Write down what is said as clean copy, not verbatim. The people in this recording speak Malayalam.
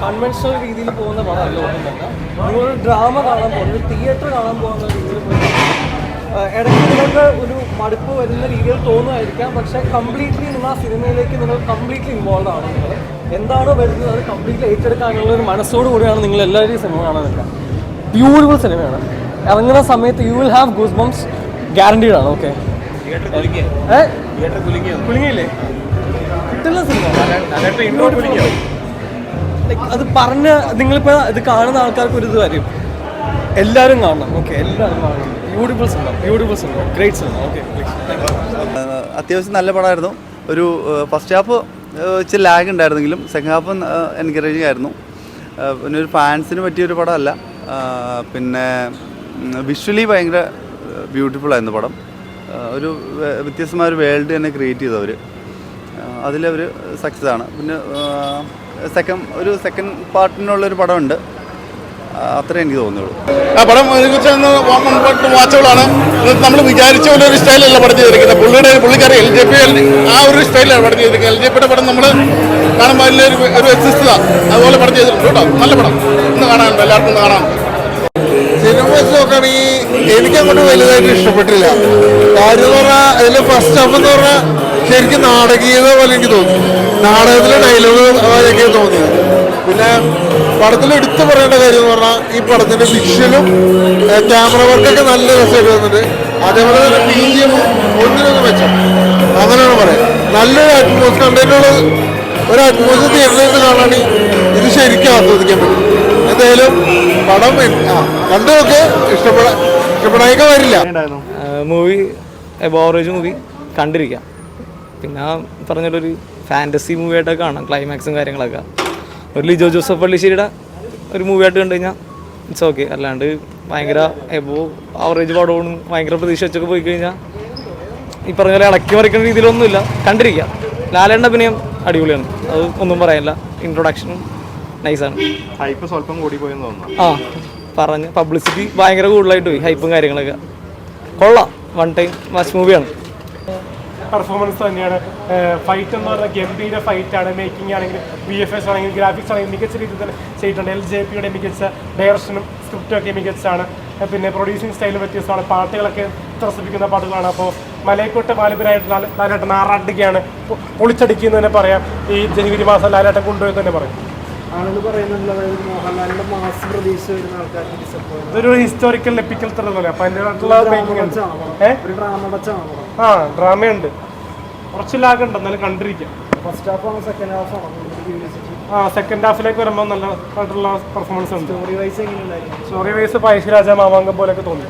കൺവെൻഷണൽ രീതിയിൽ പോകുന്ന പടമല്ല ഒന്നും തന്നെ. നിങ്ങളൊരു ഡ്രാമ കാണാൻ പോകുന്ന ഒരു തിയേറ്റർ കാണാൻ പോകുന്ന രീതിയിൽ ഇടയ്ക്ക് നിങ്ങൾക്ക് ഒരു മടുപ്പ് വരുന്ന രീതിയിൽ തോന്നുമായിരിക്കാം. പക്ഷേ കംപ്ലീറ്റ്ലി നിങ്ങൾ ആ സിനിമയിലേക്ക് നിങ്ങൾ കംപ്ലീറ്റ്ലി ഇൻവോൾവ് ആണ്. നിങ്ങൾ എന്താണോ വരുന്നത് അത് കംപ്ലീറ്റ്ലി ഏറ്റെടുക്കാനുള്ള ഒരു മനസ്സോടു കൂടിയാണ് നിങ്ങൾ എല്ലാവരും ഈ സിനിമ കാണാൻ നിൽക്കുക. ബ്യൂട്ടിഫുൾ സിനിമയാണ്. ഇറങ്ങുന്ന സമയത്ത് you will have goose bumps guaranteed ആണ്. ഓക്കെ, കുലുങ്ങിയില്ലേ? കിട്ടുന്ന സിനിമ അത് പറഞ്ഞ് നിങ്ങളിപ്പോൾ ഇത് കാണുന്ന ആൾക്കാർക്ക് ഒരു ഇത് വരും. എല്ലാവരും കാണണം. ഓക്കെ, എല്ലാവരും കാണണം. Beautiful cinema, great cinema. Okay, അത്യാവശ്യം നല്ല പടമായിരുന്നു. ഒരു ഫസ്റ്റ് ഹാഫ് ഇച്ചിരി ലാഗ് ഉണ്ടായിരുന്നെങ്കിലും സെക്കൻഡ് ഹാഫ് എൻകറേജിങ് ആയിരുന്നു. പിന്നെ ഒരു ഫാൻസിന് പറ്റിയൊരു പടമല്ല. പിന്നെ വിഷ്വലി ഭയങ്കര ബ്യൂട്ടിഫുൾ ആയിരുന്നു പടം. ഒരു വ്യത്യസ്തമായ ഒരു വേൾഡ് തന്നെ ക്രിയേറ്റ് ചെയ്തവർ, അതിലവർ സക്സസ് ആണ്. പിന്നെ സെക്കൻഡ് പാർട്ടിനുള്ളൊരു പടമുണ്ട്, അത്രേ എനിക്ക് തോന്നുള്ളൂ. ആ പടം വാച്ചബിളാണ്. നമ്മൾ വിചാരിച്ച പോലെ ഒരു സ്റ്റൈലല്ല പടം ചെയ്തിരിക്കുന്നത്. പുള്ളിക്കാരി LJP ആ ഒരു സ്റ്റൈലാണ് പടം ചെയ്തിരിക്കുന്നത്. LJPയുടെ പടം നമ്മൾ കാണുമ്പോൾ അതിലൊരു വ്യത്യസ്തത അതുപോലെ പടം ചെയ്തിട്ടുണ്ട് കേട്ടോ. നല്ല പടം ഇന്ന് കാണാനുണ്ട്, എല്ലാവർക്കും ഒന്ന് കാണാം. സിനിമ വെച്ച് നോക്കുകയാണെങ്കിൽ എനിക്കങ്ങോട്ട് വലുതായിട്ട് ഇഷ്ടപ്പെട്ടില്ല. കാര്യം എന്ന് പറഞ്ഞാൽ അതിൽ ഫസ്റ്റ് ഹാഫ് എന്ന് പറഞ്ഞാൽ ശരിക്കും നാടകീയത പോലെ എനിക്ക് തോന്നി. നാടകത്തിലെ ഡയലോഗ് അതൊക്കെ തോന്നിയത്. പിന്നെ പടത്തിൽ എടുത്തു പറയേണ്ട കാര്യം എന്ന് പറഞ്ഞാൽ ഈ പടത്തിൻ്റെ വിഷ്വലും ക്യാമറ വർക്കൊക്കെ നല്ല രസമായിട്ട് വന്നിട്ട്, അതേപോലെ തന്നെ BGM ഒന്നിനൊന്നും വെച്ചാൽ അങ്ങനെയാണ് പറയാം. നല്ലൊരു അറ്റ്മോസ്ഫിയർ കണ്ടതിനുള്ള ഒരു അറ്റ്മോസ്ഫിയർ തിയേറ്ററിൽ നിന്ന് കാണാണെങ്കിൽ ഇത് ശരിക്കും ആസ്വദിക്കാൻ പറ്റും. എന്തായാലും പടം കണ്ടു നോക്ക്, ഇഷ്ടപ്പെടാനൊക്കെ വരില്ല. മൂവി എവറേജ് മൂവി കണ്ടിരിക്കാം. പിന്നെ പറഞ്ഞിട്ടൊരു ഫാൻറ്റസി മൂവിയായിട്ടൊക്കെ കാണാം. ക്ലൈമാക്സും കാര്യങ്ങളൊക്കെ ഒരു ലിജോ ജോസഫ് പള്ളിശ്ശേരിയുടെ ഒരു മൂവിയായിട്ട് കണ്ടു കഴിഞ്ഞാൽ ഇറ്റ്സ് ഓക്കെ. അല്ലാണ്ട് ഭയങ്കര ആവറേജ് പടവും ഭയങ്കര പ്രതീക്ഷ വെച്ചൊക്കെ പോയി കഴിഞ്ഞാൽ ഈ പറഞ്ഞ പോലെ ഇളക്കി മറിക്കുന്ന രീതിയിലൊന്നുമില്ല. കണ്ടിരിക്കാം. ലാലേട്ടൻ്റെ അഭിനയം അടിപൊളിയാണ്, അത് ഒന്നും പറയാനില്ല. ഇൻട്രൊഡക്ഷനും നൈസാണ്. ഹൈപ്പ് സ്വല്പം കൂടി പോയെന്ന് തോന്നുന്നു. പറഞ്ഞ് പബ്ലിസിറ്റി ഭയങ്കര കൂടുതലായിട്ട് പോയി, ഹൈപ്പും കാര്യങ്ങളൊക്കെ. കൊള്ളാം, വൺ ടൈം വാച്ച് മൂവിയാണ്. പെർഫോമൻസ് തന്നെയാണ്. ഫൈറ്റ് എന്ന് പറഞ്ഞാൽ ഗംഭീര ഫൈറ്റാണ്. മേക്കിംഗ് ആണെങ്കിലും VFX ആണെങ്കിലും ഗ്രാഫിക്സ് ആണെങ്കിലും മികച്ച രീതിയിൽ തന്നെ ചെയ്തിട്ടുണ്ട്. LJPയുടെ മികച്ച ഡയറക്ഷനും സ്ക്രിപ്റ്റൊക്കെ മികച്ചാണ്. പിന്നെ പ്രൊഡ്യൂസിങ് സ്റ്റൈലും വ്യത്യസ്തമാണ്. പാട്ടുകളൊക്കെ ത്രസിപ്പിക്കുന്ന പാട്ടുകളാണ്. അപ്പോൾ മലയക്കോട്ടെ മാലിബരായിട്ട് ലാലേട്ടൻ ആറാട്ടുകയാണ്, പൊളിച്ചടിക്കുന്നു തന്നെ പറയാം. ഈ ജനുവരി മാസം ലാലേട്ടൻ കൊണ്ടുപോയി തന്നെ പറയാം. ആളുകൾ പറയുന്നുണ്ട് മോഹൻലാലിന്റെ മാസ് പ്രതീക്ഷ വരുന്ന ആൾക്കാർക്ക് ഇതൊരു ഹിസ്റ്റോറിക്കൽ എപ്പിക്കൽ ത്രില്ലർ പോലെ. അപ്പം അതിൻ്റെ ഡ്രാമയുണ്ട്, കുറച്ച് ലാഗ് ഉണ്ട്, എന്നാലും കണ്ടിരിക്കാം. ഫസ്റ്റ് ഹാഫ് ആണോ സെക്കൻഡ് ഹാഫ് ആണോ? സെക്കൻഡ് ഹാഫിലേക്ക് വരുമ്പോൾ നല്ല ആയിട്ടുള്ള പെർഫോമൻസ് ഉണ്ട്. സ്റ്റോറി വൈസ് എങ്ങനെയുണ്ടായിരുന്നു? സ്റ്റോറി വൈസ് പഴശ്ശിരാജ മാമാങ്കം പോലെയൊക്കെ തോന്നി.